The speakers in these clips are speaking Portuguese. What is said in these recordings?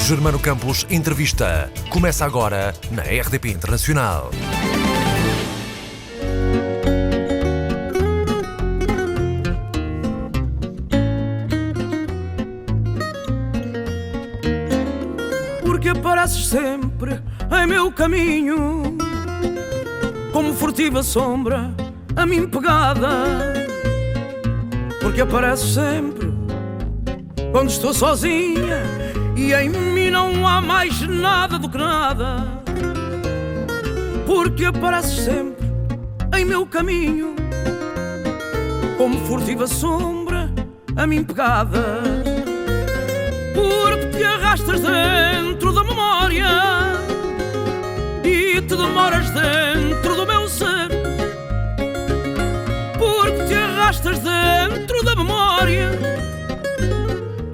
Germano Campos Entrevista. Começa agora na RDP Internacional. Porque apareces sempre em meu caminho, como furtiva sombra a mim pegada. Porque apareces sempre quando estou sozinha e em mim não há mais nada do que nada. Porque apareces sempre em meu caminho, como furtiva sombra a mim pegada. Porque te arrastas dentro da memória e te demoras dentro do meu ser. Porque te arrastas dentro da memória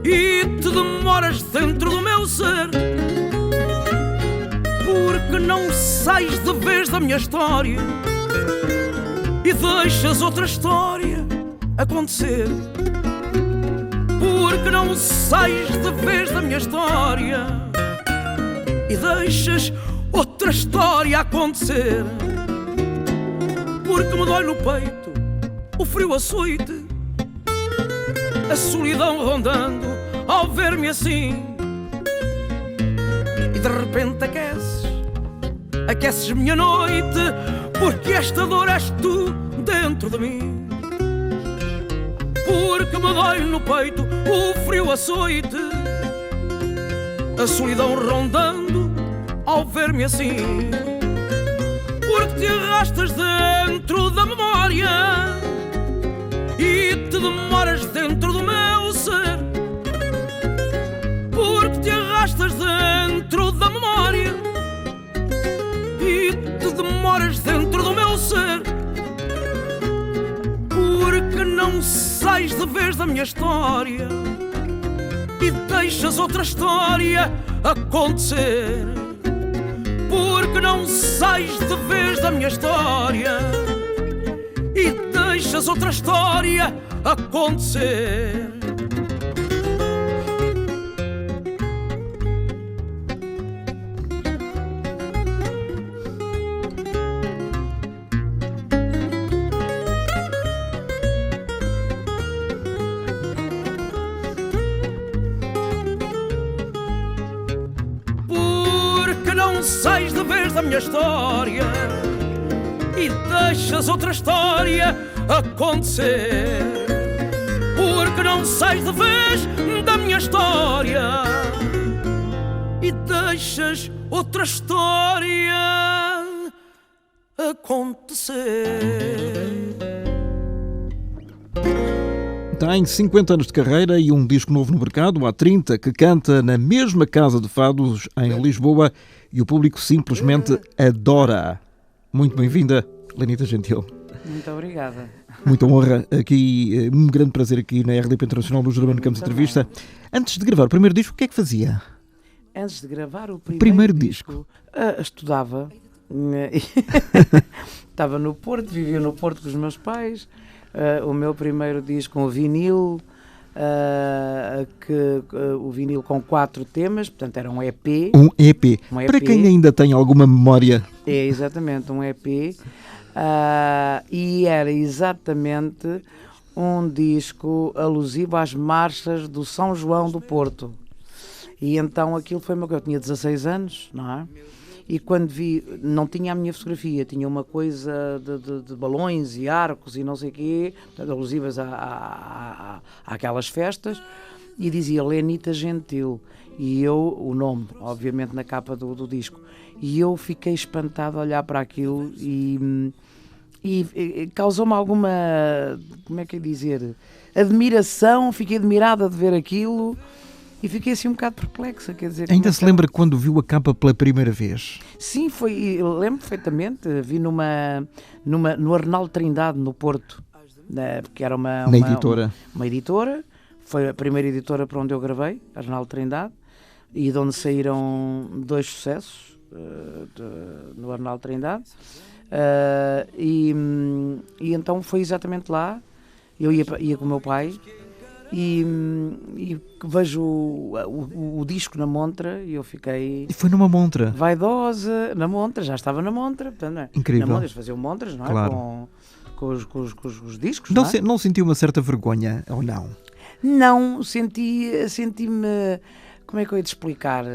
e te demoras dentro do meu ser. Porque não sais de vez da minha história e deixas outra história acontecer. Porque não sais de vez da minha história e deixas outra história acontecer. Porque me dói no peito o frio açoite, a solidão rondando ao ver-me assim. E de repente aqueces minha noite, porque esta dor és tu dentro de mim. Porque me dói no peito o frio açoite, a solidão rondando ao ver-me assim. Porque te arrastas dentro da memória e te demoras dentro do meu ser. Porque te arrastas dentro da memória e te demoras dentro do meu ser. Porque não sais de vez da minha história e deixas outra história acontecer. Porque não sais de vez da minha história e deixas outra história acontecer. Sais de vez da minha história e deixas outra história acontecer. Porque não sais de vez da minha história e deixas outra história acontecer. Tem 50 anos de carreira e um disco novo no mercado, há 30, que canta na mesma casa de fados em Lisboa e o público simplesmente adora. Muito bem-vinda, Lenita Gentil. Muito obrigada. Muita honra aqui, um grande prazer aqui na RDP Internacional, no Germano Campos Entrevista. Antes de gravar o primeiro disco, o que é que fazia? Antes de gravar o primeiro disco, estudava. Estava no Porto, vivia no Porto com os meus pais. O meu primeiro disco, um vinil, o vinil com 4 temas, portanto era um EP. Um EP. Para quem ainda tem alguma memória. É, exatamente, um EP. E era exatamente um disco alusivo às marchas do São João do Porto. E então aquilo foi eu tinha 16 anos, não é? E quando vi, não tinha a minha fotografia, tinha uma coisa de balões e arcos e não sei o quê, alusivas àquelas festas, e dizia Lenita Gentil, e eu, o nome, obviamente, na capa do disco, e eu fiquei espantado a olhar para aquilo e causou-me alguma, como é que é dizer, admiração, fiquei admirada de ver aquilo. E fiquei assim um bocado perplexa, quer dizer... Ainda se lembra quando viu a capa pela primeira vez? Sim, eu lembro perfeitamente. Vi no Arnaldo Trindade, no Porto, que era uma editora. Uma editora. Foi a primeira editora para onde eu gravei, Arnaldo Trindade, e de onde saíram 2 sucessos no Arnaldo Trindade. E então foi exatamente lá. Eu ia com o meu pai. e vejo o disco na montra e eu fiquei... E foi numa montra? Vaidosa, na montra, já estava na montra, portanto, não é? Incrível. Na montra, eles faziam montras, não é? Claro. Com os discos, Não, não é? não sentiu uma certa vergonha, ou não? Não, senti-me, como é que eu ia te explicar?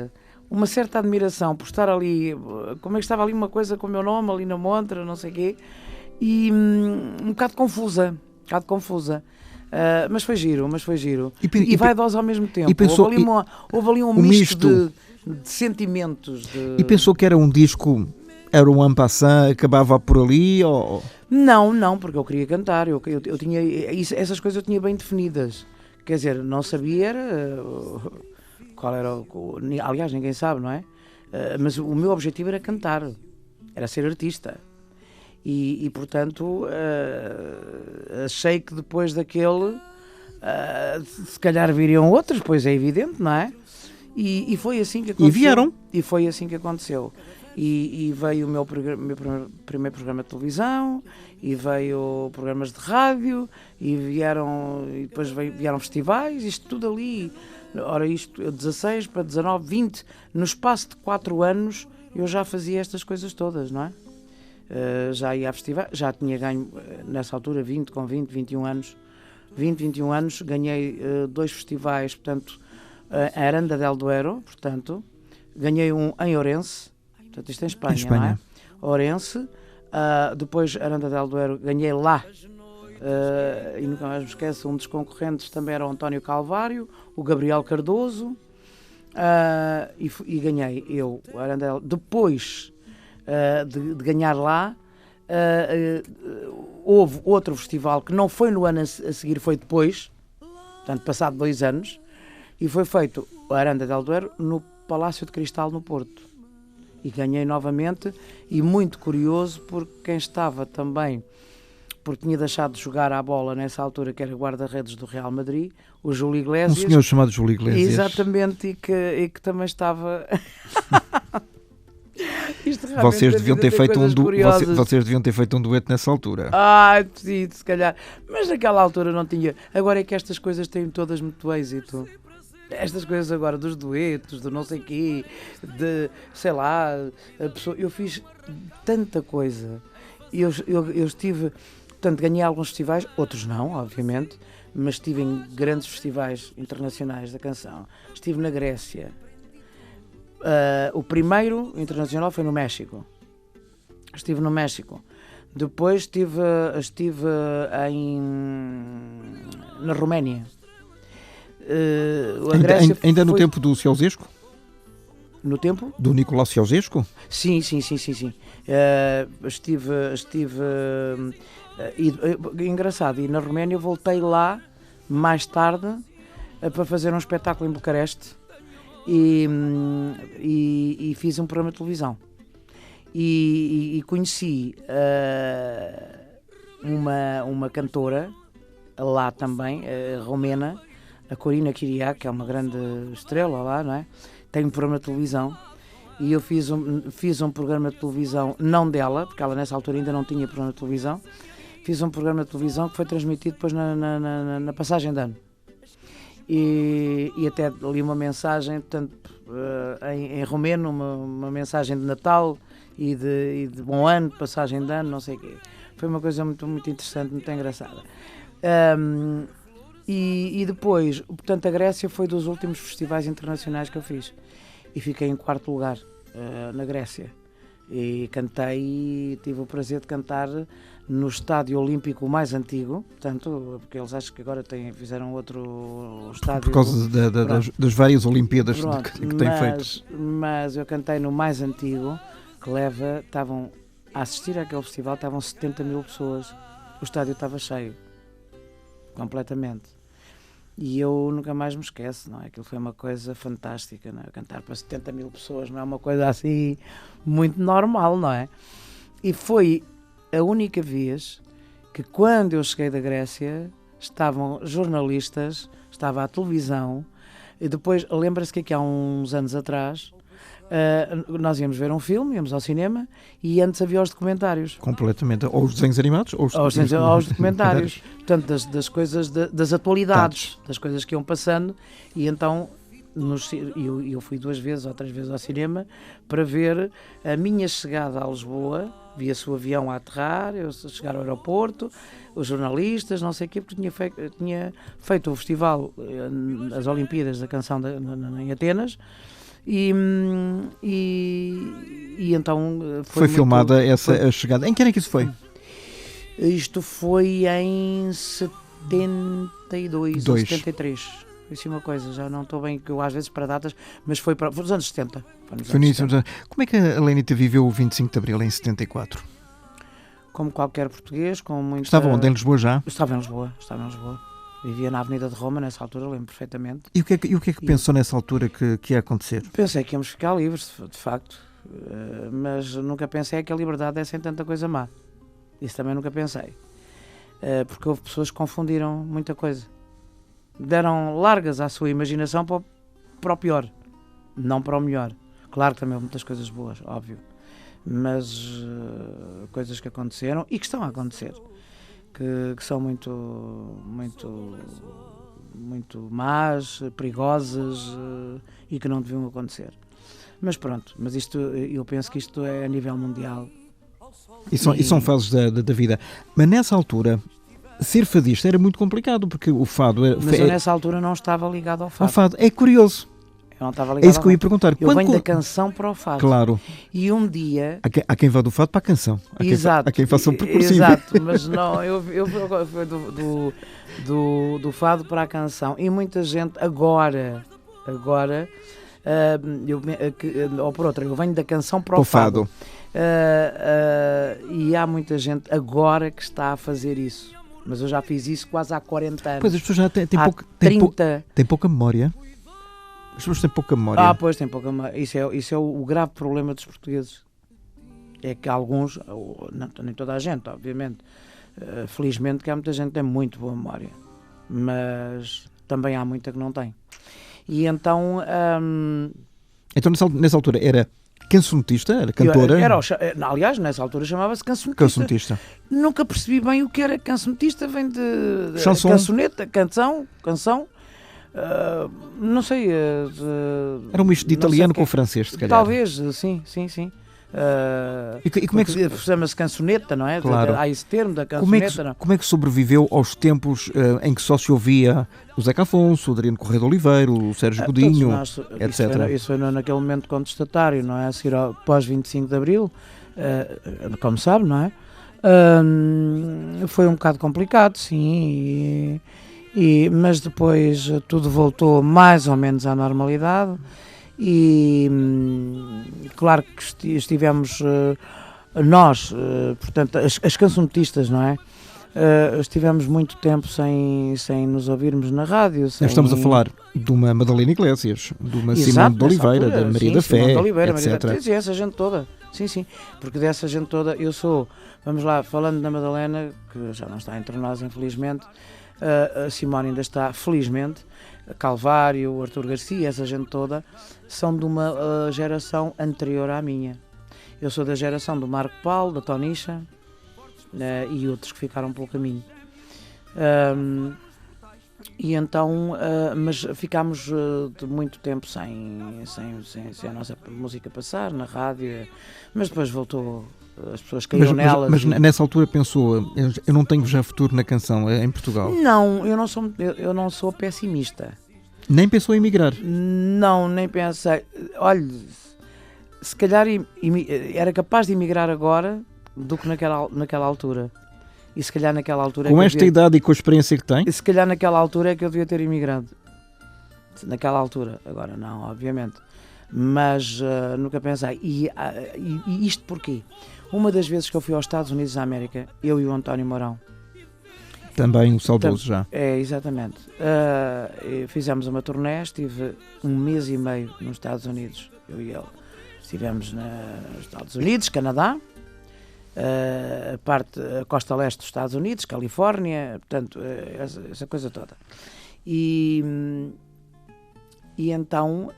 Uma certa admiração por estar ali, como é que estava ali uma coisa com o meu nome, ali na montra, não sei o quê, e um bocado confusa, mas foi giro. E vaidosa ao mesmo tempo. Houve ali um misto de sentimentos. E pensou que era um disco, era um en passant, acabava por ali, ou... Não, porque eu queria cantar, eu tinha, essas coisas eu tinha bem definidas. Quer dizer, não sabia qual era aliás, ninguém sabe, não é? Mas o meu objetivo era cantar, era ser artista. E portanto, achei que depois daquele, se calhar viriam outros, pois é evidente, não é? E foi assim que aconteceu. E vieram. E foi assim que aconteceu. E veio o meu primeiro programa de televisão, e veio programas de rádio, e depois vieram festivais, isto tudo ali. Ora, isto, 16 para 19, 20, no espaço de 4 anos, eu já fazia estas coisas todas, não é? Já ia a festivais, já tinha ganho, nessa altura, 21 anos, ganhei 2 festivais, portanto, a Aranda del Duero, portanto, ganhei um em Ourense, portanto, isto em Espanha. Não é? Ourense, depois Aranda del Duero, ganhei lá, e nunca mais me esqueço, um dos concorrentes também era o António Calvário, o Gabriel Cardoso, e ganhei eu, Aranda del. Depois de ganhar lá, houve outro festival que não foi no ano a seguir, foi depois, portanto, passado 2 anos, e foi feito a Aranda del Duero no Palácio de Cristal, no Porto. E ganhei novamente, e muito curioso, porque quem estava também, porque tinha deixado de jogar à bola nessa altura, que era guarda-redes do Real Madrid, o Júlio Iglesias. Um senhor chamado Júlio Iglesias. Exatamente, e que também estava... Vocês deviam ter feito um dueto nessa altura. Sim, se calhar. Mas naquela altura não tinha. Agora é que estas coisas têm todas muito êxito. Estas coisas agora dos duetos, do não sei quê, de, sei lá, a pessoa, eu fiz tanta coisa. Eu estive, portanto, ganhei alguns festivais, outros não, obviamente, mas estive em grandes festivais internacionais da canção. Estive na Grécia. O primeiro internacional foi no México. Estive no México. Depois estive na Roménia. Ainda no tempo do Ceausescu? No tempo? Do Nicolau Ceausescu? Sim. Estive engraçado, e na Roménia voltei lá mais tarde para fazer um espetáculo em Bucareste. E fiz um programa de televisão e conheci uma cantora lá também, romena, a Corina Chiriac, que é uma grande estrela lá, não é? Tem um programa de televisão, e eu fiz um programa de televisão, não dela, porque ela nessa altura ainda não tinha programa de televisão. Fiz um programa de televisão que foi transmitido depois na passagem de ano. E até li uma mensagem, portanto, em romeno, uma mensagem de Natal e de bom ano, de passagem de ano, não sei o quê. Foi uma coisa muito, muito interessante, muito engraçada. E depois, portanto, a Grécia foi dos últimos festivais internacionais que eu fiz. E fiquei em 4º lugar na Grécia. E cantei, e tive o prazer de cantar no estádio olímpico mais antigo, portanto, porque eles acham que agora fizeram outro estádio. Por causa das várias Olimpíadas que têm feito. Mas eu cantei no mais antigo, que estavam a assistir àquele festival, estavam 70 mil pessoas. O estádio estava cheio, completamente. E eu nunca mais me esqueço, não é? Aquilo foi uma coisa fantástica, não é? Cantar para 70 mil pessoas não é uma coisa assim muito normal, não é? E foi a única vez que, quando eu cheguei da Grécia, estavam jornalistas, estava a televisão, e depois, lembra-se que aqui há uns anos atrás, Nós íamos ver um filme, íamos ao cinema e antes havia os documentários. Completamente. Ou os desenhos animados ou os documentários. Portanto, das coisas, das atualidades, das coisas que iam passando. E então eu fui 2 vezes ou 3 vezes ao cinema para ver a minha chegada a Lisboa. Via-se o avião a aterrar, eu chegar ao aeroporto, os jornalistas, não sei o quê, porque tinha feito o festival, as Olimpíadas da Canção em Atenas, e então foi filmada a chegada. Em que ano é que isso foi? Isto foi em 72 ou 73. Isso é uma coisa, já não estou bem, que eu às vezes para datas, mas foi para os anos 70. Como é que a Lenita viveu o 25 de Abril em 74? Como qualquer português, com muita... Estava onde? Em Lisboa já? Estava em Lisboa. Vivia na Avenida de Roma, nessa altura, lembro perfeitamente. E o que é que pensou nessa altura que ia acontecer? Pensei que íamos ficar livres, de facto, mas nunca pensei que a liberdade desse em tanta coisa má. Isso também nunca pensei. Porque houve pessoas que confundiram muita coisa. Deram largas à sua imaginação para o pior, não para o melhor. Claro que também houve muitas coisas boas, óbvio, mas coisas que aconteceram e que estão a acontecer, que são muito más, perigosas e que não deviam acontecer. Mas pronto, eu penso que isto é a nível mundial. E são fases da vida. Mas nessa altura... Ser fadista era muito complicado, porque o fado... Mas eu nessa altura não estava ligado ao fado. Ao fado. É curioso. Eu não estava ligado é isso que eu ia perguntar. Eu venho da canção para o fado. Claro. E um dia... Há quem vá do fado para a canção. Exato. Há quem faça um percurso. Exato, mas não, eu fui do fado para a canção. E muita gente agora ou por outra, eu venho da canção para o fado. E há muita gente agora que está a fazer isso. Mas eu já fiz isso quase há 40 anos. Pois as pessoas já têm pouca memória. As pessoas têm pouca memória. Pois têm pouca memória. Isso é o grave problema dos portugueses. É que alguns, nem toda a gente, obviamente, felizmente que há muita gente que tem muito boa memória. Mas também há muita que não tem. E então... Então nessa altura era... Cancionetista? Era cantora? Aliás, nessa altura chamava-se cancionetista. Cancionetista. Nunca percebi bem o que era cancionetista. Vem de chanson. Cancioneta, canção. Não sei. Era um misto de italiano com francês, se calhar. Talvez, sim. E como é que chama-se cancioneta, não é? Claro. Há esse termo da cancioneta. Como é que sobreviveu aos tempos em que só se ouvia o Zeca Afonso, o Adriano Correia de Oliveira, o Sérgio Godinho, etc. Isso foi naquele momento contestatário, não é? A seguir pós 25 de Abril, como sabe, não é? Foi um bocado complicado, sim, mas depois tudo voltou mais ou menos à normalidade. E claro que estivemos nós, portanto, as cancionetistas, não é? Estivemos muito tempo sem nos ouvirmos na rádio. Estamos a falar de uma Madalena Iglesias, de uma Simone de Oliveira, altura, da Maria da Fé, Oliveira, etc. Sim, essa gente toda. Sim, porque dessa gente toda eu sou, vamos lá, falando da Madalena, que já não está entre nós, infelizmente, a Simone ainda está, felizmente, Calvário, o Artur Garcia, essa gente toda, são de uma geração anterior à minha. Eu sou da geração do Marco Paulo, da Tonicha e outros que ficaram pelo caminho. E então, mas ficámos de muito tempo sem a nossa música passar na rádio, mas depois voltou. As pessoas caíram nelas. Mas nessa altura pensou, eu não tenho já futuro na canção em Portugal? Não, eu não sou pessimista. Nem pensou em emigrar? Não, nem pensei. Olha, se calhar era capaz de emigrar agora do que naquela altura. E se calhar naquela altura... Com esta idade e com a experiência que tem? Se calhar naquela altura é que eu devia ter emigrado. Naquela altura. Agora não, obviamente. Mas nunca pensei. E isto porquê? Uma das vezes que eu fui aos Estados Unidos da América, eu e o António Mourão. Também o saudoso já. Exatamente. Fizemos uma turnê, estive 1 mês e meio nos Estados Unidos, eu e ele. Estivemos nos Estados Unidos, Canadá, a costa leste dos Estados Unidos, Califórnia, portanto, essa coisa toda. E então...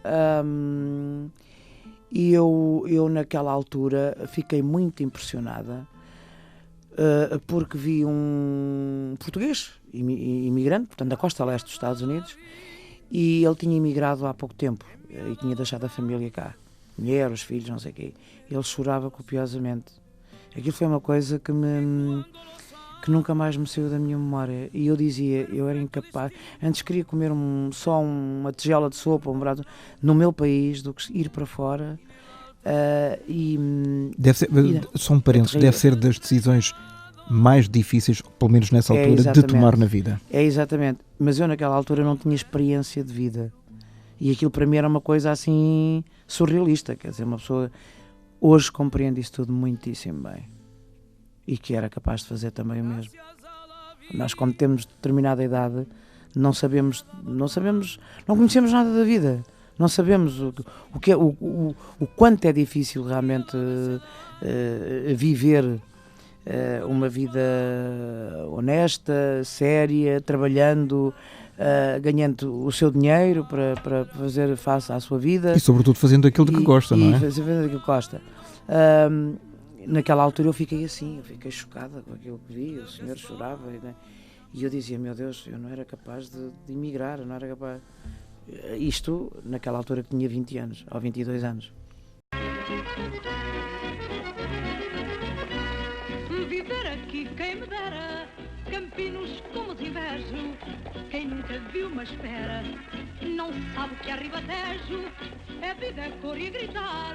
E eu naquela altura fiquei muito impressionada porque vi um português imigrante, portanto da costa leste dos Estados Unidos, e ele tinha imigrado há pouco tempo e tinha deixado a família cá, mulher, os filhos, não sei o quê. Ele chorava copiosamente. Aquilo foi uma coisa que nunca mais me saiu da minha memória. E eu dizia, eu era incapaz. Antes queria comer só uma tigela de sopa, um prato, no meu país, do que ir para fora. Deve ser, só um parênteses, deve ser das decisões mais difíceis, pelo menos nessa altura, de tomar na vida. É, exatamente. Mas eu naquela altura não tinha experiência de vida. E aquilo para mim era uma coisa assim surrealista. Quer dizer, uma pessoa hoje compreende isso tudo muitíssimo bem. E que era capaz de fazer também o mesmo. Nós, como temos determinada idade, não conhecemos nada da vida. Não sabemos o quanto é difícil realmente viver uma vida honesta, séria, trabalhando, ganhando o seu dinheiro para fazer face à sua vida. E sobretudo fazendo aquilo de que gosta, não é? Fazendo aquilo que gosta. Naquela altura eu fiquei assim, eu fiquei chocada com aquilo que vi, o senhor chorava, né? E eu dizia, meu Deus, eu não era capaz de emigrar, eu não era capaz... Isto, naquela altura que tinha 20 anos, ou 22 anos. Viver aqui, quem me dera, campinos como os invejo, quem nunca viu mas espera, não sabe o que é Ribatejo, é vida, é cor e gritar,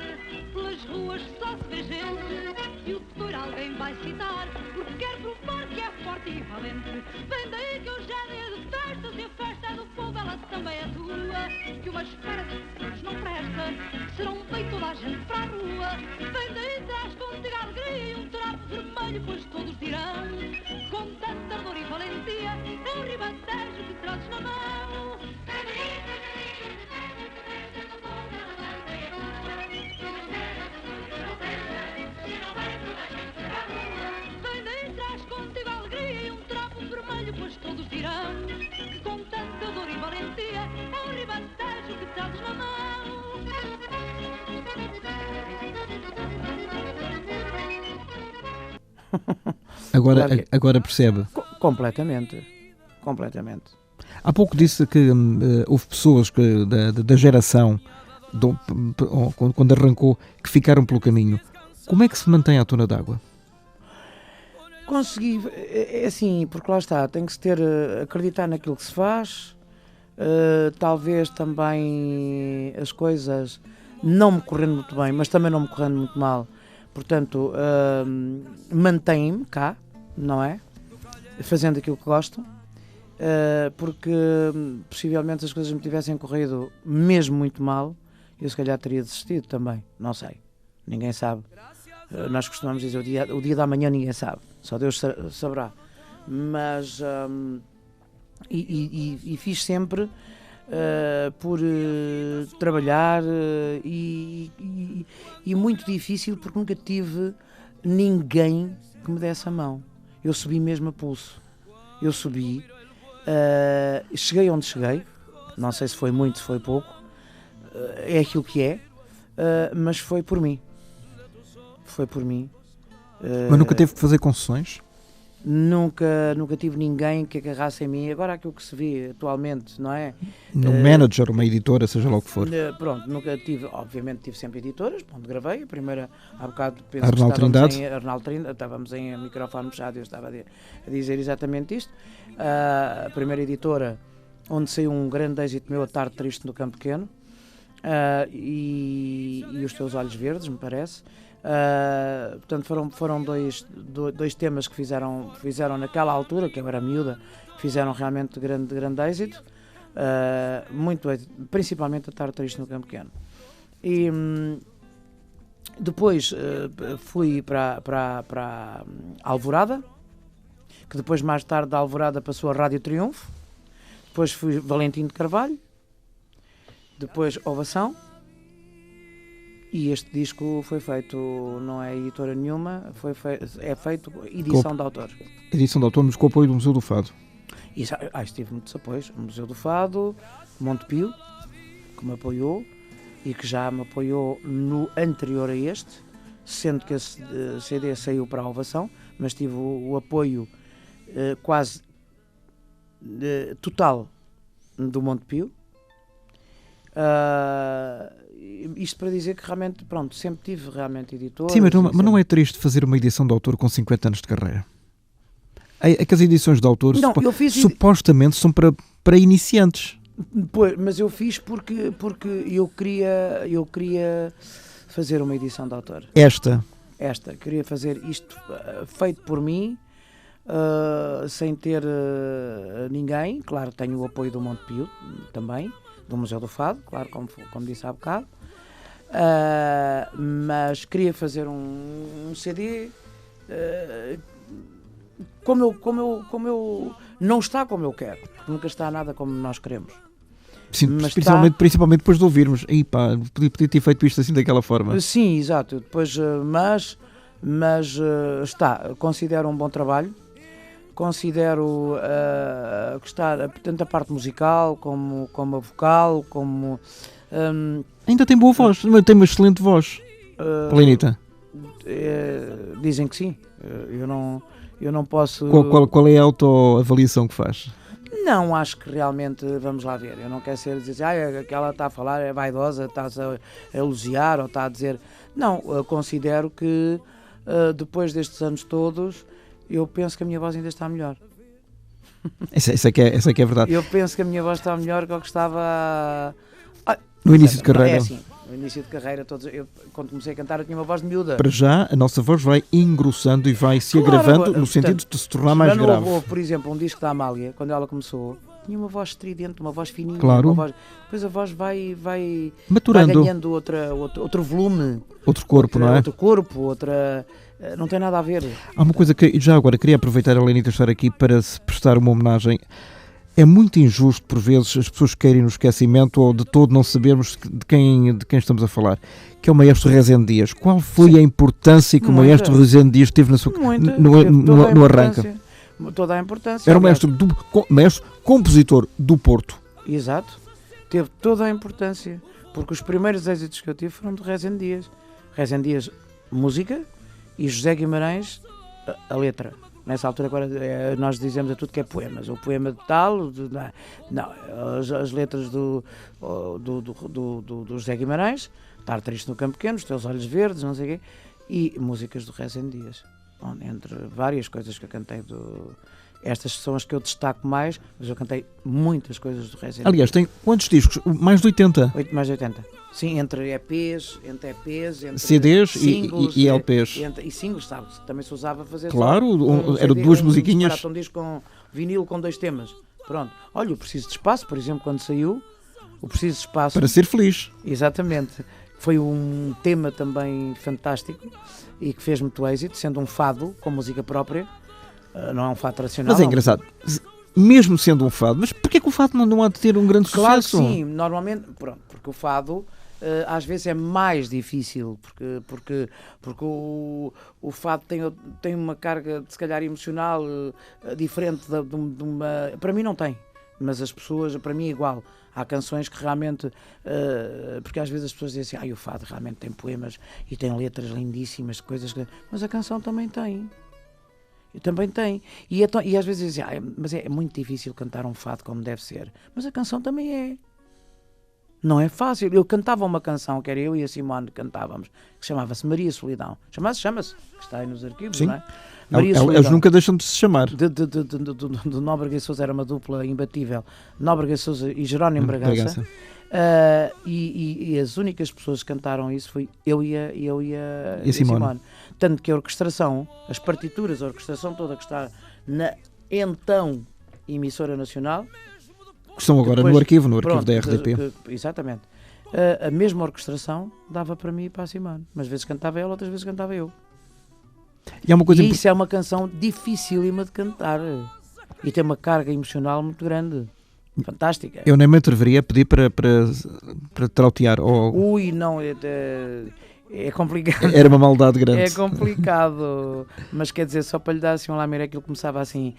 pelas ruas só se vê gente, e o doutor alguém vai citar, porque quer provar que é forte e valente, vem daí que hoje é dia de festas, e a festa é do povo, ela também é tua, que uma espera de todos não presta, serão bem toda a gente para a rua, vem daí traz contigo a alegria e um trapo vermelho, pois todos dirão, com tanta dor e valentia, é o Ribatejo que trazes na mão. Vem daí traz contigo a alegria e um trapo vermelho, pois todos dirão, que com tanta dor e valentia, é o Ribatejo que trazes na mão. Agora percebe. Completamente. Há pouco disse que houve pessoas da geração, quando arrancou, que ficaram pelo caminho. Como é que se mantém à tona d'água? Consegui, é assim, porque lá está, tem que se ter, acreditar naquilo que se faz, talvez também as coisas não me correndo muito bem, mas também não me correndo muito mal, portanto, mantenho-me cá, não é? Fazendo aquilo que gosto, porque possivelmente se as coisas me tivessem corrido mesmo muito mal, eu se calhar teria desistido também, não sei, ninguém sabe. Nós costumamos dizer o dia da manhã ninguém sabe, só Deus saberá, mas e fiz sempre por trabalhar e muito difícil porque nunca tive ninguém que me desse a mão. Eu subi mesmo a pulso, cheguei onde cheguei, não sei se foi muito, se foi pouco, é aquilo que é, mas foi por mim. Mas nunca teve que fazer concessões? Nunca tive ninguém que agarrasse em mim. Agora aquilo que se vê atualmente, não é? Um manager, uma editora, seja lá o que for. Pronto, nunca tive, obviamente tive sempre editoras, onde gravei, a primeira, há bocado penso Arnaldo Trindade. Arnaldo Trindade, estávamos em microfone fechado e eu estava a dizer exatamente isto. A primeira editora, onde saiu um grande êxito meu, A Tarde Triste no Campo Pequeno, e Os Teus Olhos Verdes, me parece. Portanto foram dois temas que fizeram naquela altura, que eu era miúda, que fizeram realmente grande êxito, muito êxito, principalmente A Tarde Triste no Campo Pequeno. E depois fui para Alvorada, que depois mais tarde da Alvorada passou a Rádio Triunfo, depois fui Valentim de Carvalho, depois Ovação. E este disco foi feito, não é editora nenhuma, é feito edição de autor. Edição de autor, mas com o apoio do Museu do Fado. Tive muitos apoios. O Museu do Fado, Montepio, que me apoiou, e que já me apoiou no anterior a este, sendo que esse CD saiu para a Ovação, mas tive o apoio quase total do Montepio. Isto para dizer que realmente, pronto, sempre tive realmente editores. Sim, mas não é triste fazer uma edição de autor com 50 anos de carreira? É que as edições de autor supostamente são para iniciantes. Pois, mas eu fiz porque eu queria fazer uma edição de autor. Queria fazer isto feito por mim, sem ter ninguém. Claro, tenho o apoio do Montepio também, do Museu do Fado, claro, como disse há bocado. Mas queria fazer um CD como eu não está como eu quero, nunca está nada como nós queremos. Sim, mas principalmente depois de ouvirmos, podia ter feito isto assim daquela forma. Sim, exato. Depois, mas considero um bom trabalho. Considero que está tanto a parte musical como a vocal, como ainda tem boa voz, tem uma excelente voz, Helenita. Dizem que sim. Eu não posso. Qual é a autoavaliação que faz? Não, acho que realmente, vamos lá ver, eu não quero dizer aquela está a falar é vaidosa, está a elogiar ou está a dizer. Não, eu considero que depois destes anos todos, eu penso que a minha voz ainda está melhor. Essa é que é verdade. Eu penso que a minha voz está melhor que o que estava no início de carreira. É assim, no início de carreira, quando comecei a cantar eu tinha uma voz de miúda. Para já, a nossa voz vai engrossando e vai se agravando no sentido de se tornar mais grave. Por exemplo, um disco da Amália, quando ela começou, tinha uma voz estridente, uma voz fininha. Claro. Depois a voz vai maturando, vai ganhando outro volume. Outro corpo, não é? Outro corpo, não tem nada a ver. Há uma coisa que já agora queria aproveitar a Helenita estar aqui para se prestar uma homenagem. É muito injusto, por vezes, as pessoas caírem no esquecimento ou de todo não sabermos de quem estamos a falar, que é o maestro Rezende Dias. Qual foi a importância que o maestro Rezende Dias teve na sua, no arranque? Toda a importância. Era o maestro compositor do Porto. Exato. Teve toda a importância, porque os primeiros êxitos que eu tive foram de Rezende Dias. Rezende Dias, música, e José Guimarães, a letra. Nessa altura agora nós dizemos a tudo que é poemas, o poema de tal, as letras do José Guimarães, Estar Triste no Campo Pequeno, Os Teus Olhos Verdes, não sei o quê, e músicas do Rezende Dias, entre várias coisas que eu cantei estas são as que eu destaco mais, mas eu cantei muitas coisas do Rezende. Aliás, tem quantos discos? Mais de 80? Mais de 80. Sim, entre EPs, entre CDs singles, e LPs. E singles, sabe? Também se usava a fazer. Claro, eram duas musiquinhas. Um disco com vinil com 2 temas. Pronto. Olha, o Preciso de Espaço, por exemplo, quando saiu, o Preciso de Espaço. Para ser feliz. Exatamente. Foi um tema também fantástico e que fez muito êxito, sendo um fado com música própria. Não é um fado tradicional. Mas é engraçado. Mesmo sendo um fado, mas porquê que o fado não há de ter um grande sucesso? Claro que sim, normalmente, porque o fado às vezes é mais difícil, porque o fado tem uma carga, se calhar, emocional diferente de uma... Para mim não tem, mas as pessoas, para mim é igual. Há canções que realmente, porque às vezes as pessoas dizem assim, o fado realmente tem poemas e tem letras lindíssimas, coisas que... Mas a canção também tem. Também tem. E às vezes dizem, mas é muito difícil cantar um fado como deve ser. Mas a canção também é. Não é fácil. Eu cantava uma canção, que era eu e a Simone cantávamos, que chamava-se Maria Solidão. Chama-se, que está aí nos arquivos, sim. Não é? Maria Solidão. Eles nunca deixam de se chamar. De Nóbrega e Sousa, era uma dupla imbatível. Nóbrega e Sousa e Jerónimo Bragança. E as únicas pessoas que cantaram isso foi eu e a Simone. Tanto que a orquestração, as partituras, a orquestração toda que está na então emissora nacional, que estão agora depois, no arquivo da RDP. Exatamente. A mesma orquestração dava para mim e para a Simone. Umas vezes cantava ela, outras vezes cantava eu. E isso é uma canção dificílima de cantar. E tem uma carga emocional muito grande. Fantástica. Eu nem me atreveria a pedir para trautear. Ui, não, é complicado. Era uma maldade grande. É complicado. Mas quer dizer, só para lhe dar assim um lameiro, aquilo começava assim...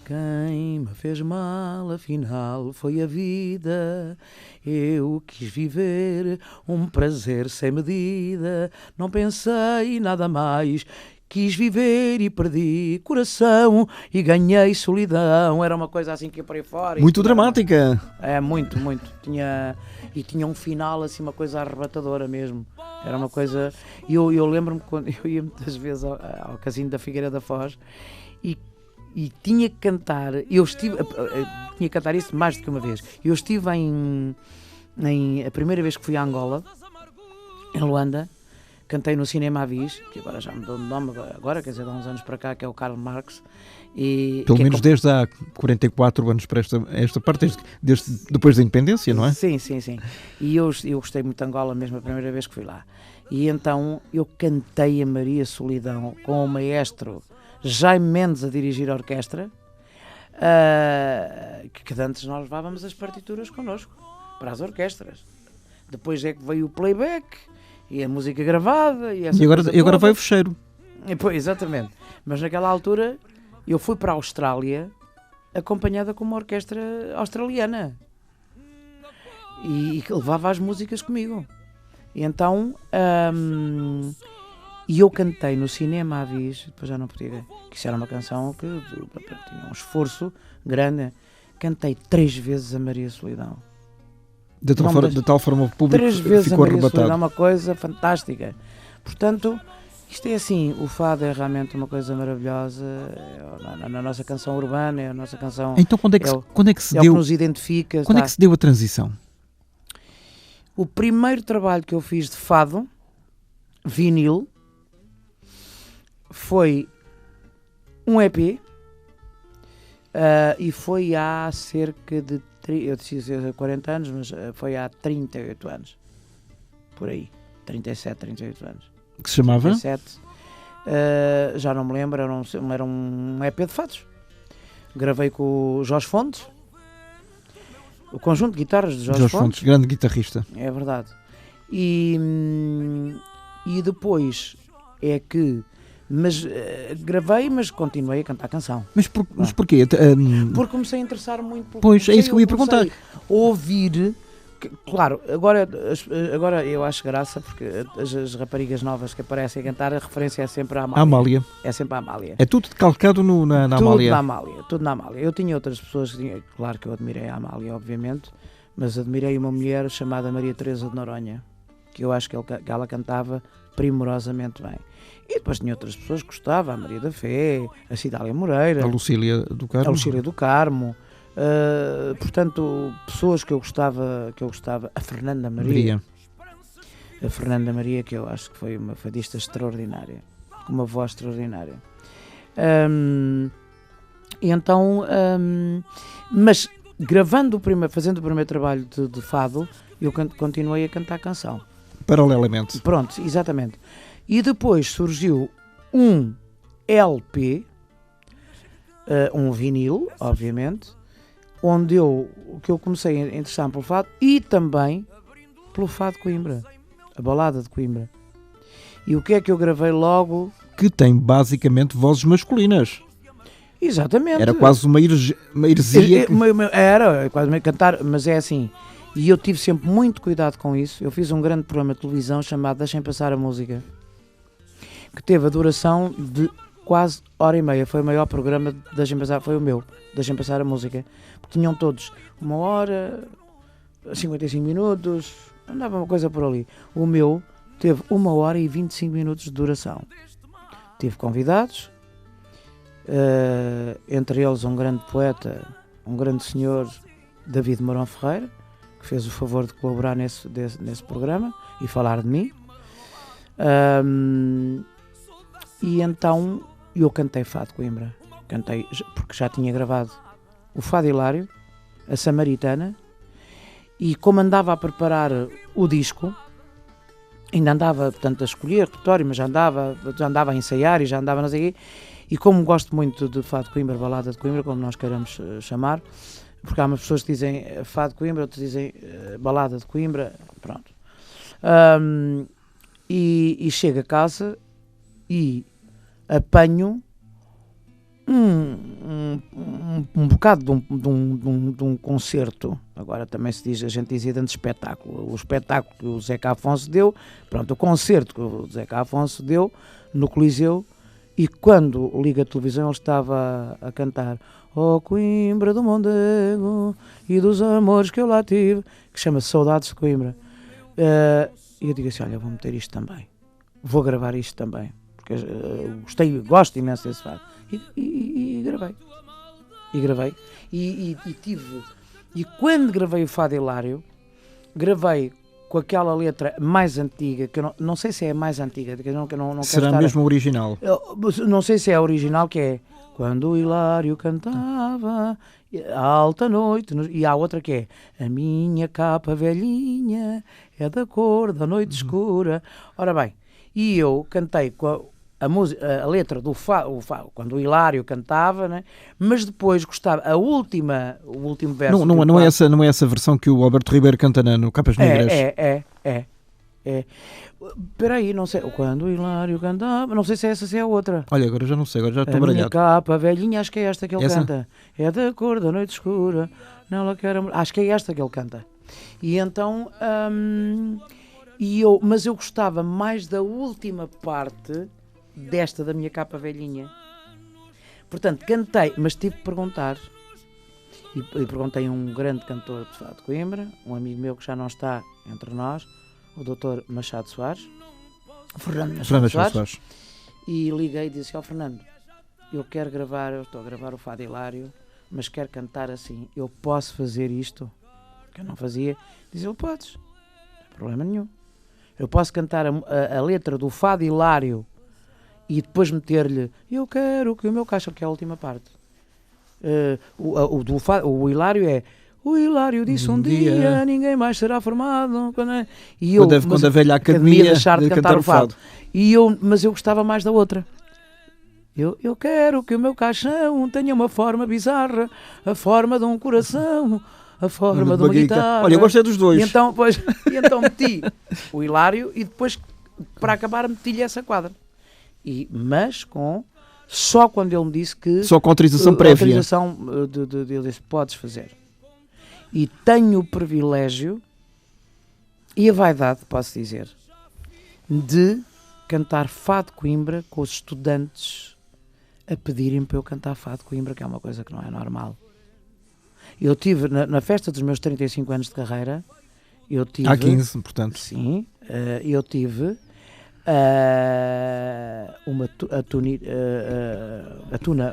Quem me fez mal, afinal, foi a vida. Eu quis viver um prazer sem medida. Não pensei nada mais. Quis viver e perdi coração e ganhei solidão. Era uma coisa assim que ia por aí fora. Muito dramática. É, muito, muito. Tinha um final assim, uma coisa arrebatadora mesmo. Era uma coisa... Eu lembro-me quando eu ia muitas vezes ao Casino da Figueira da Foz e tinha que cantar. Tinha que cantar isso mais do que uma vez. Eu estive a primeira vez que fui a Angola, em Luanda. Cantei no Cinema Avis, que agora já mudou de nome, agora, quer dizer, há uns anos para cá, que é o Karl Marx. Pelo menos desde há 44 anos para esta parte, desde depois da independência, não é? Sim. E eu gostei muito de Angola mesmo a primeira vez que fui lá. E então eu cantei a Maria Solidão com o maestro Jaime Mendes a dirigir a orquestra, que antes nós levávamos as partituras connosco, para as orquestras. Depois é que veio o playback, e a música gravada e agora vai o fecheiro. Pois, exatamente. Mas naquela altura eu fui para a Austrália acompanhada com uma orquestra australiana e que levava as músicas comigo. E então eu cantei no Cinema Avis, depois já não podia, que isso era uma canção que tinha um esforço grande. Cantei 3 vezes a Maria Solidão. De tal forma o público 3 vezes ficou a Maria arrebatado. Solidão, é uma coisa fantástica. Portanto, isto é assim, o fado é realmente uma coisa maravilhosa, na nossa canção urbana, é a nossa canção... Então quando é que se é deu... o que nos identifica. Quando é que se deu a transição? O primeiro trabalho que eu fiz de fado, vinil, foi um EP, e foi há cerca de... Eu disse 40 anos, mas foi há 38 anos. Por aí. 37, 38 anos. Que se chamava? 37. Já não me lembro, era um EP de fados. Gravei com o Jorge Fontes. O conjunto de guitarras de Jorge Fontes. Grande guitarrista. É verdade. E depois é que... gravei, mas continuei a cantar a canção. Mas porquê? Porque comecei a interessar muito pelo... Pois, é isso que eu ia perguntar. Ouvir... Claro, agora eu acho graça, porque as raparigas novas que aparecem a cantar, a referência é sempre a Amália. É sempre a Amália. É tudo calcado na Amália? Tudo na Amália. Eu tinha outras pessoas, claro que eu admirei a Amália, obviamente, mas admirei uma mulher chamada Maria Teresa de Noronha, que eu acho que ela cantava primorosamente bem. E depois tinha outras pessoas que gostava, a Maria da Fé, a Cidália Moreira, a Lucília do Carmo. Portanto, pessoas que eu gostava, a Fernanda Maria. A Fernanda Maria, que eu acho que foi uma fadista extraordinária, com uma voz extraordinária. E então, mas fazendo o primeiro trabalho de fado, eu continuei a cantar a canção. Paralelamente. Pronto, exatamente. E depois surgiu um LP, um vinil, obviamente, onde eu comecei a interessar pelo fado e também pelo fado de Coimbra, a balada de Coimbra. E o que é que eu gravei logo? Que tem basicamente vozes masculinas. Exatamente. Era quase uma heresia. Era quase meio cantar, mas é assim. E eu tive sempre muito cuidado com isso. Eu fiz um grande programa de televisão chamado Deixem Passar a Música, que teve a duração de quase hora e meia. Foi o maior programa de Deixem Passar, foi o meu, Deixem Passar a Música. Porque tinham todos 1 hora, 55 minutos, andava uma coisa por ali. O meu teve 1 hora e 25 minutos de duração. Tive convidados, entre eles um grande poeta, um grande senhor, David Mourão Ferreira, que fez o favor de colaborar nesse programa e falar de mim. E então eu cantei Fado de Coimbra. Cantei, porque já tinha gravado o Fado Hilário, a Samaritana, e como andava a preparar o disco, ainda andava, portanto, a escolher repertório, mas já andava a ensaiar e já andava não sei o quê, e como gosto muito de Fado de Coimbra, balada de Coimbra, como nós queiramos chamar, porque há umas pessoas que dizem Fado de Coimbra, outros dizem balada de Coimbra, pronto. E chego a casa e apanho um bocado de um concerto. Agora também se diz, a gente dizia de espetáculo. O espetáculo que o Zeca Afonso deu, pronto, o concerto que o Zeca Afonso deu no Coliseu, e quando liga a televisão ele estava a cantar "Oh Coimbra do Mondego e dos amores que eu lá tive", que chama-se Saudades de Coimbra. E eu digo assim, olha, vou meter isto também. Vou gravar isto também. Porque gosto imenso desse fado. E gravei. E tive. E quando gravei o Fado Hilário, gravei com aquela letra mais antiga, que eu não sei se é a mais antiga, que eu não Será quero mesmo original? não sei se é a original, que é "Quando o Hilário cantava a alta noite", e há outra que é "A minha capa velhinha é da cor da noite escura". Ora bem, e eu cantei com a letra do Fado, quando o Hilário cantava, né? Mas depois gostava, o último verso... Não é essa versão que o Alberto Ribeiro canta no Capas Negras? É. Espera aí, não sei, quando o Hilário cantava, não sei se é essa, se é a outra. Olha, agora já não sei, agora já estou A minha baralhado. capa velhinha, acho que é esta que ele Essa? canta. É da cor da noite escura, nela quer amor. Acho que é esta que ele canta. E então, mas eu gostava mais da última parte desta, da minha capa velhinha. Portanto, cantei, mas tive que perguntar. E perguntei a um grande cantor de Fado de Coimbra, um amigo meu que já não está entre nós, o Dr. Machado Soares, Fernando Machado Soares. E liguei e disse ao Fernando, eu estou a gravar o Fado Hilário, mas quero cantar assim, eu posso fazer isto? Que eu não fazia. Diz ele, podes, não tem problema nenhum. Eu posso cantar a letra do Fado Hilário e depois meter-lhe "Eu quero que o meu caixa", que é a última parte. O Hilário é "O Hilário disse um dia ninguém mais será formado", Quando a velha academia deixar de cantar o fado. fado. Mas eu gostava mais da outra. Eu quero que o meu caixão tenha uma forma bizarra, a forma de um coração, a forma de uma guitarra. Olha, eu gostei dos dois. E então meti o Hilário e depois, para acabar, meti-lhe essa quadra. Mas só quando ele me disse que... Só com autorização prévia. Autorização ele disse, podes fazer. E tenho o privilégio e a vaidade, posso dizer, de cantar Fado de Coimbra com os estudantes a pedirem para eu cantar Fado de Coimbra, que é uma coisa que não é normal. Eu tive, na festa dos meus 35 anos de carreira, eu tive... Há 15, portanto. Sim, eu tive... a tuna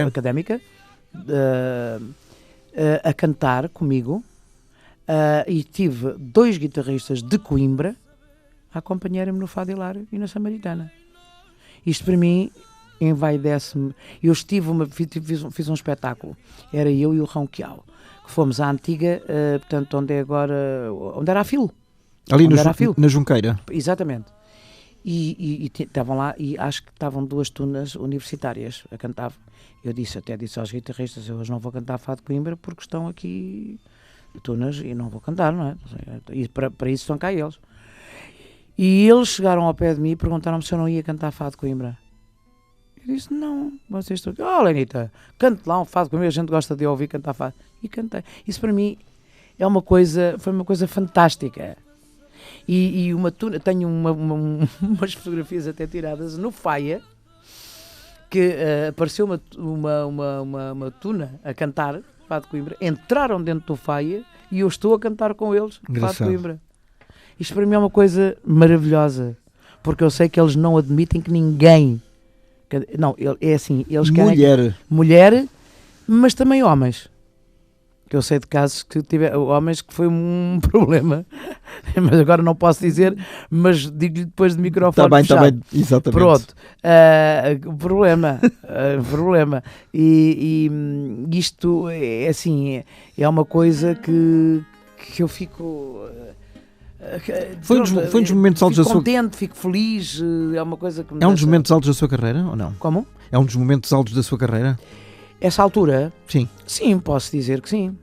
académica a cantar comigo, e tive 2 guitarristas de Coimbra a acompanharem-me no Fado Hilário e na Samaritana. Isto para mim envaidece-me. Eu fiz um espetáculo, era eu e o Ronquial, que fomos à antiga, portanto, onde era a Filo. Ali na Junqueira. Exatamente. E estavam lá, e acho que estavam 2 tunas universitárias a cantar. Eu disse aos guitarristas, eu hoje não vou cantar Fado de Coimbra porque estão aqui tunas e não vou cantar, não é? E para isso estão cá eles. E eles chegaram ao pé de mim e perguntaram-me se eu não ia cantar Fado de Coimbra. Eu disse, não, vocês estão aqui. Oh, Lenita, cante lá um Fado de Coimbra, a gente gosta de ouvir cantar Fado. E cantei. Isso para mim foi uma coisa fantástica. E tenho umas fotografias até tiradas no Faia, que apareceu uma tuna a cantar Fado de Coimbra, entraram dentro do Faia e eu estou a cantar com eles Fado de Coimbra. Isto para mim é uma coisa maravilhosa, porque eu sei que eles não admitem que ninguém... Não, é assim, eles querem... Mulher, mas também homens. Que eu sei de casos que homens que foi um problema, mas agora não posso dizer, mas digo-lhe depois de microfone fechado. Está bem, exatamente. Pronto, problema. E isto é assim, é uma coisa que eu fico... Foi um dos momentos altos da sua... contente, fico feliz, é uma coisa que me... É um dos momentos altos da sua carreira, ou não? Como? É um dos momentos altos da sua carreira? Essa altura? Sim. Sim, posso dizer que sim.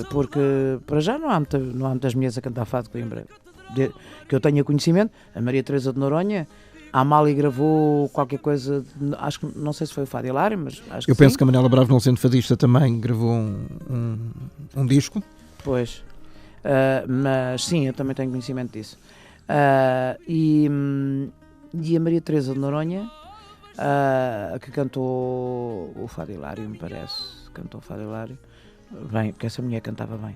Porque para já não há muitas mulheres a cantar Fado de Coimbra. Que eu tenha conhecimento, a Maria Teresa de Noronha A Amália gravou qualquer coisa, acho que não sei se foi o Fado Hilário, mas acho que Eu penso sim. que a Manela Bravo, não sendo fadista, também gravou um disco. Pois. Mas sim, eu também tenho conhecimento disso. E a Maria Teresa de Noronha, que cantou o Fado Hilário, me parece. Cantou o Fado Hilário. Bem, porque essa mulher cantava bem.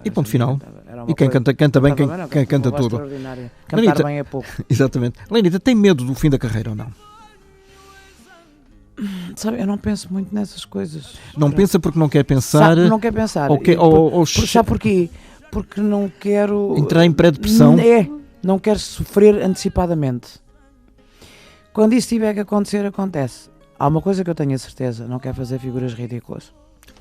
E ponto final. Era uma E quem coisa- canta bem, cantava quem não, canta uma voz tudo. extraordinária. Cantar Lenita- bem é pouco. Exatamente. Lenita, tem medo do fim da carreira ou não? Sabe, eu não penso muito nessas coisas. Não pensa porque não quer pensar, Não quer pensar. ou, que- E ou sabe porquê? Porque não quero... entrar em pré-depressão? Não quero sofrer antecipadamente. Quando isso tiver que acontecer, acontece. Há uma coisa que eu tenho a certeza, não quero fazer figuras ridículas.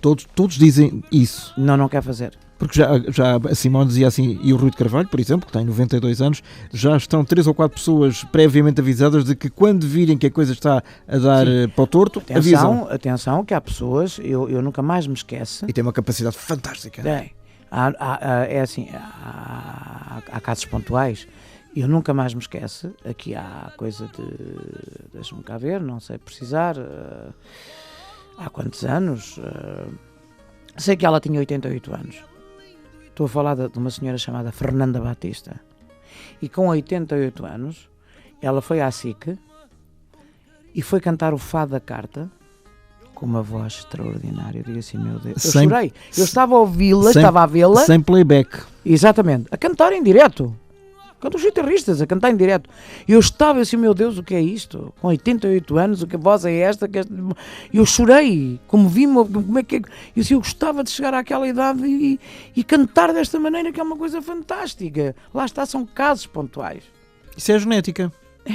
Todos dizem isso. Não quero fazer. Porque já a Simone dizia assim, e o Rui de Carvalho, por exemplo, que tem 92 anos, já estão 3 ou 4 pessoas previamente avisadas de que quando virem que a coisa está a dar para o torto, avisam. Atenção, que há pessoas, eu nunca mais me esqueço. E tem uma capacidade fantástica. É assim, há casos pontuais. Eu nunca mais me esqueço. Aqui há coisa de... Deixa-me cá ver, não sei precisar. Há quantos anos? Sei que ela tinha 88 anos. Estou a falar de uma senhora chamada Fernanda Batista. E com 88 anos, ela foi à SIC e foi cantar o Fado da Carta com uma voz extraordinária. Eu digo assim, meu Deus, eu chorei. Eu estava a ouvi-la, estava a vê-la. Sem playback. Exatamente, a cantar em direto. Quando os guitarristas a cantar em direto. Eu estava assim, meu Deus, o que é isto? Com 88 anos, o que a voz é esta? Eu chorei, comovi-me, como é que é? Eu gostava de chegar àquela idade e cantar desta maneira, que é uma coisa fantástica. Lá está, são casos pontuais. Isso é genética.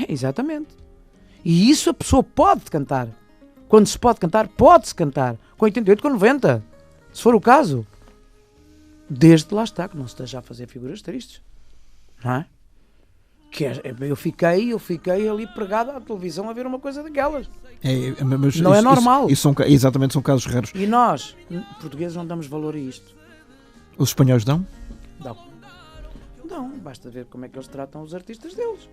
Exatamente. E isso a pessoa pode cantar. Quando se pode cantar, pode-se cantar. Com 88, com 90. Se for o caso. Desde lá está, que não se esteja a fazer figuras tristes. Não é? Eu fiquei ali pregado à televisão a ver uma coisa daquelas. Mas não é normal. Exatamente, são casos raros. E nós, portugueses, não damos valor a isto. Os espanhóis dão? Não, basta ver como é que eles tratam os artistas deles.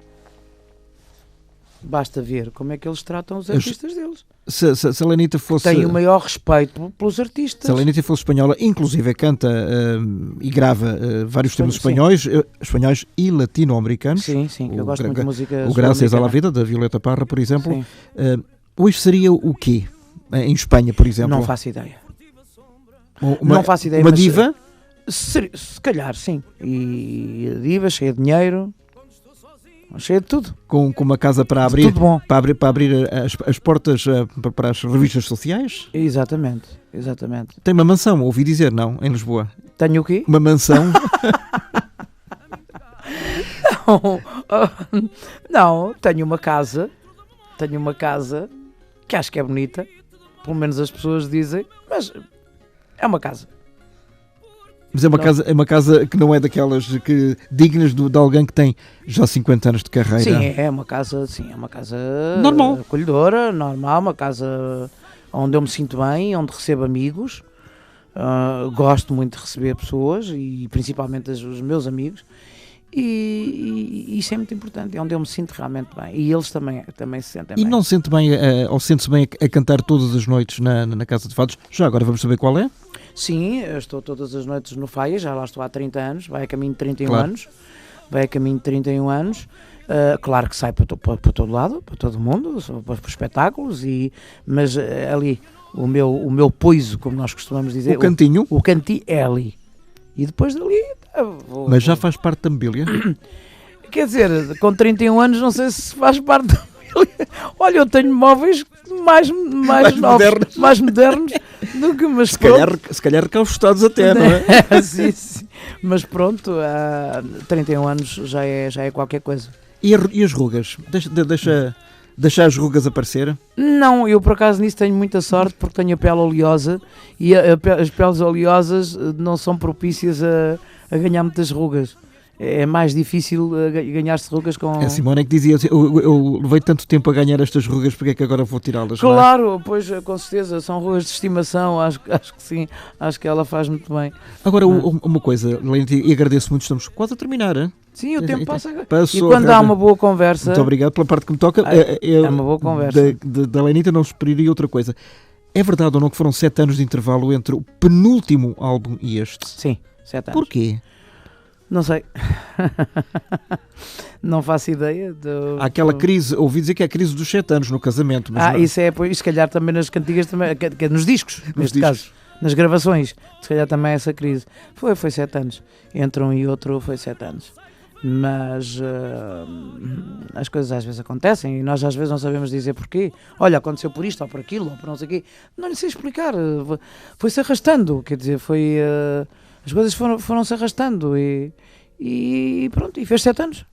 Basta ver como é que eles tratam os artistas deles. Se a Lenita fosse... Tem o maior respeito pelos artistas. Se a Lenita fosse espanhola, inclusive canta e grava vários temas espanhóis e latino-americanos. Sim, que eu gosto muito de música. O Gracias à la Vida, da Violeta Parra, por exemplo. Hoje seria o quê? Em Espanha, por exemplo? Não faço ideia. Não faço ideia. Uma diva? Se calhar, sim. E a diva, cheia de dinheiro... Cheio de tudo. Com uma casa para abrir, tudo bom. para abrir as portas para as revistas sociais? Exatamente. Tem uma mansão, ouvi dizer, não? Em Lisboa. Tenho o quê? Uma mansão? Não, tenho uma casa que acho que é bonita, pelo menos as pessoas dizem, mas é uma casa. Mas é uma casa que não é daquelas dignas de alguém que tem já 50 anos de carreira. Sim, é uma casa normal, acolhedora, normal, uma casa onde eu me sinto bem, onde recebo amigos. Gosto muito de receber pessoas e principalmente os meus amigos. E isso é muito importante, é onde eu me sinto realmente bem. E eles também se sentem bem. E não sente bem, ou sente-se bem a cantar todas as noites na Casa de Fados? Já agora vamos saber qual é? Sim, eu estou todas as noites no Faia, já lá estou há 30 anos, vai a caminho de 31 claro. anos. Vai a caminho de 31 anos. Claro que sai para todo lado, para todo mundo, para os espetáculos, mas ali o meu poiso, como nós costumamos dizer. O cantinho? O cantinho é ali. E depois dali... Mas já faz parte da mobília? Quer dizer, com 31 anos não sei se faz parte da mobília. Olha, eu tenho móveis mais novos, mais modernos do que... Mas se calhar recaustados até, não é? sim. Mas pronto, há 31 anos já é qualquer coisa. E as rugas? Deixa as rugas aparecer? Não, eu por acaso nisso tenho muita sorte porque tenho a pele oleosa e as peles oleosas não são propícias a ganhar muitas rugas. É mais difícil ganhar-se rugas com... A Simone é que dizia, eu levei tanto tempo a ganhar estas rugas, porque é que agora vou tirá-las? Claro, pois com certeza, são rugas de estimação, acho que sim, acho que ela faz muito bem. Agora, uma coisa, e agradeço muito, estamos quase a terminar, hein? Sim, o tempo passa. Passou, e quando há uma boa conversa... Muito obrigado pela parte que me toca. É uma boa conversa. Da Lenita não esperaria outra coisa. É verdade ou não que foram 7 anos de intervalo entre o penúltimo álbum e este? Sim, 7 anos. Porquê? Não sei. Não faço ideia. Há aquela crise, ouvi dizer que é a crise dos 7 anos no casamento. Mas não. Isso é, pois, se calhar também nas cantigas, também, nos discos, neste caso. Nas gravações, se calhar também é essa crise. Foi 7 anos. Entre um e outro foi 7 anos. Mas as coisas às vezes acontecem e nós às vezes não sabemos dizer porquê. Olha, aconteceu por isto ou por aquilo ou por não sei o quê. Não lhe sei explicar. Foi-se arrastando, quer dizer, as coisas foram-se arrastando e pronto, e fez 7 anos.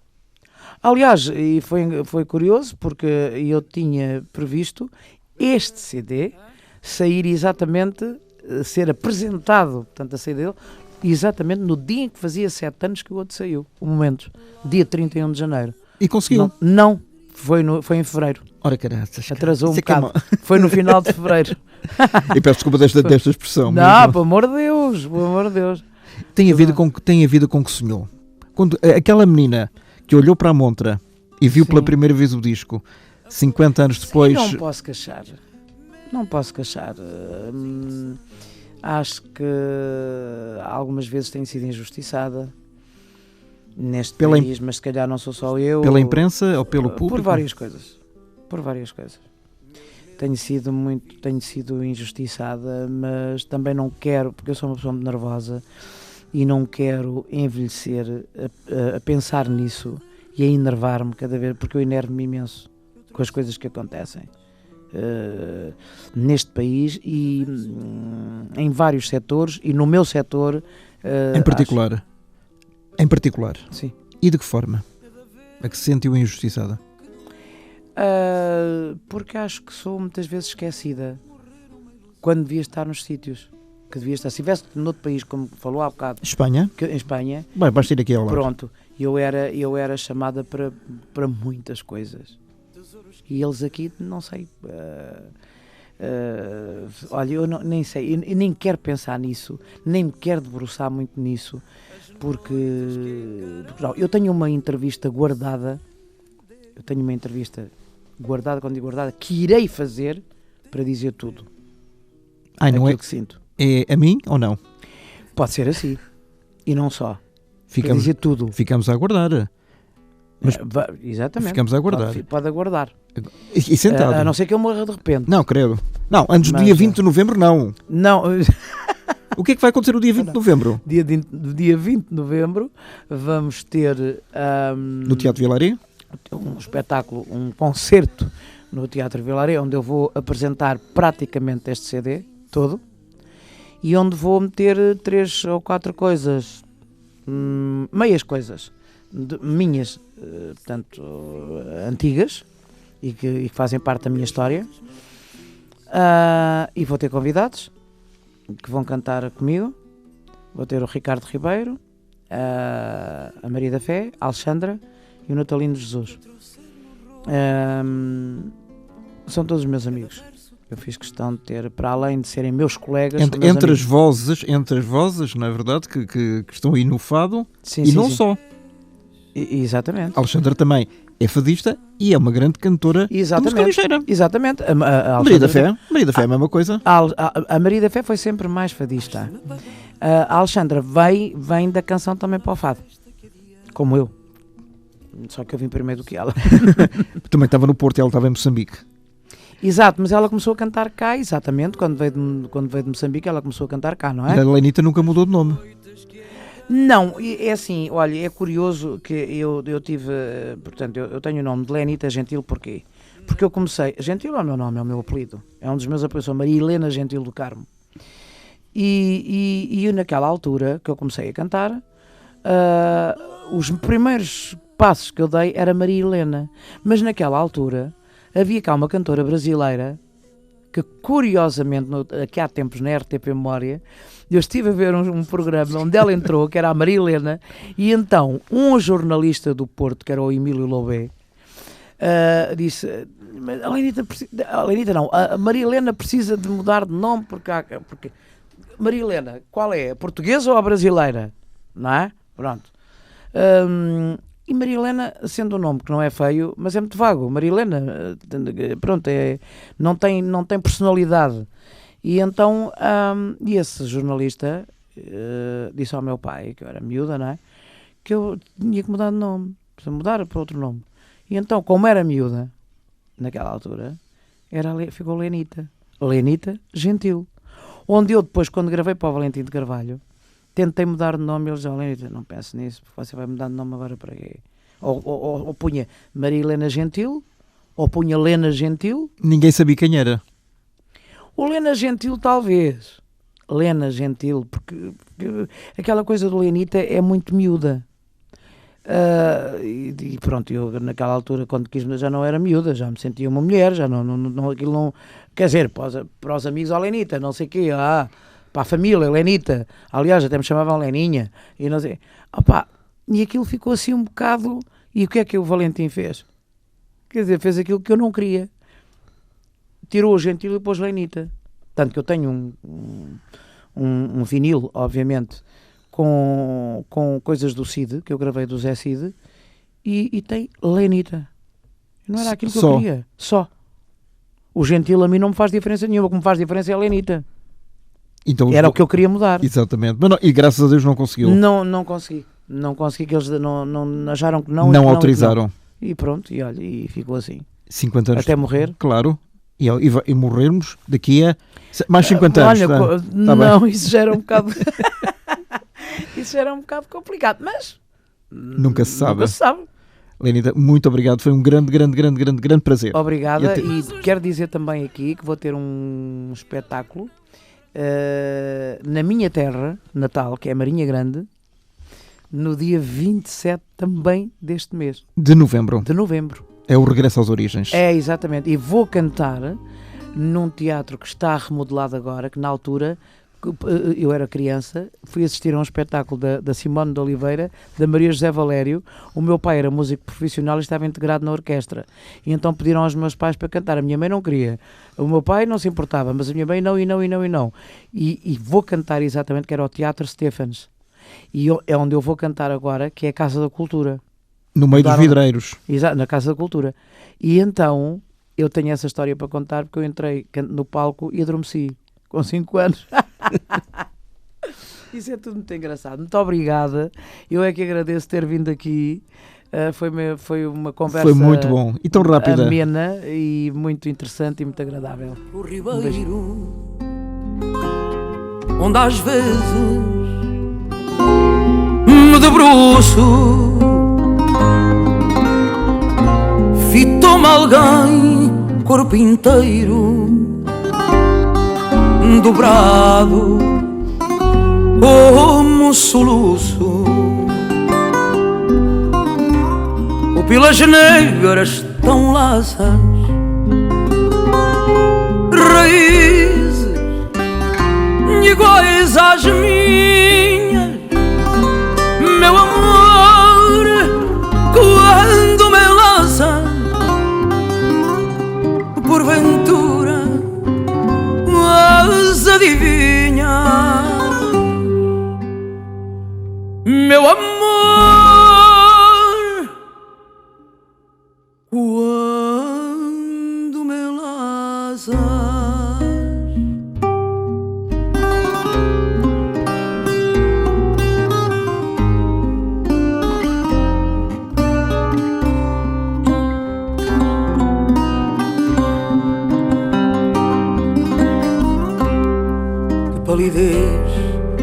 Aliás, e foi curioso porque eu tinha previsto este CD sair exatamente, ser apresentado, portanto a saída dele, exatamente no dia em que fazia 7 anos que o outro saiu, o momento, dia 31 de janeiro. E conseguiu? Não, foi em fevereiro. Ora caraças. Atrasou um bocado. Foi no final de fevereiro. E peço desculpa desta expressão. Não, pelo amor de Deus. Tem a vida com que sonhou. Quando aquela menina que olhou para a montra e viu pela primeira vez o disco, 50 anos depois... Sim, não posso queixar. Acho que algumas vezes tenho sido injustiçada neste país, mas se calhar não sou só eu. Pela imprensa ou pelo público? Por várias coisas. Tenho sido injustiçada, mas também não quero, porque eu sou uma pessoa muito nervosa e não quero envelhecer a pensar nisso e a enervar-me cada vez, porque eu enervo-me imenso com as coisas que acontecem. Neste país e em vários setores e no meu setor em particular sim. E de que forma é que se sentiu injustiçada? Porque acho que sou muitas vezes esquecida quando devia estar nos sítios que devia estar. Se estivesse noutro país, como falou há bocado, Espanha? Em Espanha, basta ir aqui ao lado. Pronto, eu era chamada para muitas coisas. E eles aqui, não sei, olha, eu nem sei, eu nem quero pensar nisso, nem me quero debruçar muito nisso, porque não, eu tenho uma entrevista guardada, quando digo guardada, que irei fazer para dizer tudo. Não é que sinto. É a mim ou não? Pode ser assim, e não só. Quer dizer tudo. Ficamos a aguardar. Mas exatamente. Ficamos a aguardar. Pode aguardar. E sentado. A não ser que eu morra de repente. Não, credo. Não, antes do dia 20 de novembro, não. Não. O que é que vai acontecer no dia 20 de novembro? Dia 20 de novembro vamos ter... no Teatro Vilaré? Um espetáculo, um concerto no Teatro Vilaré, onde eu vou apresentar praticamente este CD todo e onde vou meter 3 ou 4 coisas, meias coisas, minhas, portanto, antigas e que fazem parte da minha história, e vou ter convidados que vão cantar comigo. Vou ter o Ricardo Ribeiro, a Maria da Fé, a Alexandra e o Natalino Jesus. São todos meus amigos. Eu fiz questão de ter, para além de serem meus colegas, entre as vozes, não é verdade, que estão aí no fado, sim, e sim, não sim. só. Exatamente. A Alexandra também é fadista e é uma grande cantora de música ligeira. Exatamente. A Maria da Fé é a mesma coisa. A Maria da Fé foi sempre mais fadista. A Alexandra vem da canção também para o fado, como eu. Só que eu vim primeiro do que ela. Também estava no Porto e ela estava em Moçambique. Exato, mas ela começou a cantar cá, exatamente, quando veio de Moçambique ela começou a cantar cá, não é? A Lenita nunca mudou de nome. Não, é assim, olha, é curioso que eu tive, portanto, eu tenho o nome de Lenita Gentil, porquê? Porque eu comecei, Gentil é o meu nome, é o meu apelido, é um dos meus apelidos, sou Maria Helena Gentil do Carmo. E eu, naquela altura que eu comecei a cantar, os primeiros passos que eu dei era Maria Helena, mas naquela altura havia cá uma cantora brasileira que, curiosamente, aqui há tempos na RTP Memória, eu estive a ver um programa onde ela entrou, que era a Maria Helena, e então um jornalista do Porto, que era o Emílio Lobé, disse: a Maria Helena precisa de mudar de nome, porque Maria Helena, qual é? A portuguesa ou a brasileira? Não é? Pronto. E Maria Helena, sendo um nome que não é feio, mas é muito vago. Maria Helena, pronto, não tem personalidade. E então, e esse jornalista disse ao meu pai, que eu era miúda, não é? Que eu tinha que mudar de nome, mudar para outro nome. E então, como era miúda, naquela altura, ficou Lenita. Lenita Gentil. Onde eu depois, quando gravei para o Valentim de Carvalho, tentei mudar de nome e eles diziam, Lenita, não pense nisso, porque você vai mudar de nome agora para quê? Ou punha Maria Helena Gentil, ou punha Lena Gentil. Ninguém sabia quem era. O Lena Gentil, talvez. Lena Gentil, porque aquela coisa do Lenita é muito miúda. E pronto, eu naquela altura, quando quis, já não era miúda, já me sentia uma mulher, já aquilo não. Quer dizer, para os amigos, Lenita, não sei o quê, para a família, Lenita. Aliás, até me chamavam Leninha. E não sei. E aquilo ficou assim um bocado. E o que é que o Valentim fez? Quer dizer, fez aquilo que eu não queria. Tirou o Gentil e pôs Lenita. Tanto que eu tenho um vinil, obviamente, com coisas do Cid, que eu gravei do Zé Cid, e tem Lenita. Não era aquilo que eu queria. Só. O Gentil a mim não me faz diferença nenhuma. O que me faz diferença é a Lenita. Então, era o que eu queria mudar. Exatamente. Mas não, e graças a Deus não conseguiu. Não consegui. Não consegui, que eles não acharam que não. Não autorizaram. E pronto, e olha, e ficou assim. 50 anos. Até morrer. Claro. E morrermos daqui a mais 50 anos. Olha, não, isso já era um bocado... isso já era um bocado complicado, mas... Nunca se sabe. Nunca se sabe. Lenita, muito obrigado. Foi um grande prazer. Obrigada. E quero dizer também aqui que vou ter um espetáculo na minha terra natal, que é Marinha Grande, no dia 27 também deste mês. De novembro. É o regresso às origens. É, exatamente. E vou cantar num teatro que está remodelado agora, que na altura, eu era criança, fui assistir a um espetáculo da Simone de Oliveira, da Maria José Valério. O meu pai era músico profissional e estava integrado na orquestra. E então pediram aos meus pais para cantar. A minha mãe não queria. O meu pai não se importava, mas a minha mãe não. E vou cantar exatamente, que era o Teatro Stephens. E é onde eu vou cantar agora, que é a Casa da Cultura. No meio dos vidreiros. Exato, na Casa da Cultura. E então, eu tenho essa história para contar, porque eu entrei no palco e adormeci, com 5 anos. Isso é tudo muito engraçado. Muito obrigada. Eu é que agradeço ter vindo aqui. Foi uma conversa... Foi muito bom. E tão rápida. Amena e muito interessante e muito agradável. O ribeiro, onde às vezes me debruço, fitou-me alguém, corpo inteiro, dobrado como um soluço. Pupilas negras tão laças, raízes iguais às minhas. Meu amor, quando me lança, porventura as adivinha. Meu amor, quando me lanças. Palidez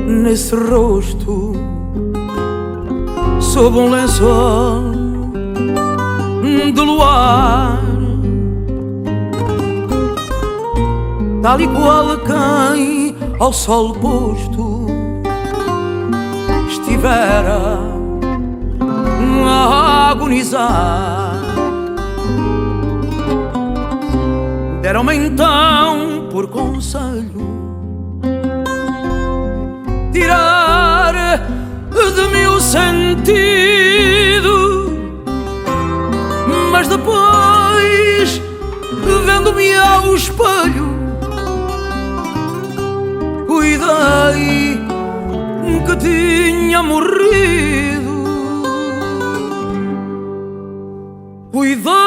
nesse rosto, sob um lençol de luar, tal e qual quem ao sol posto estivera a agonizar. Deram-me então por conselho tirar de mim o sentido, mas depois, vendo-me ao espelho, cuidei que tinha morrido. cuidou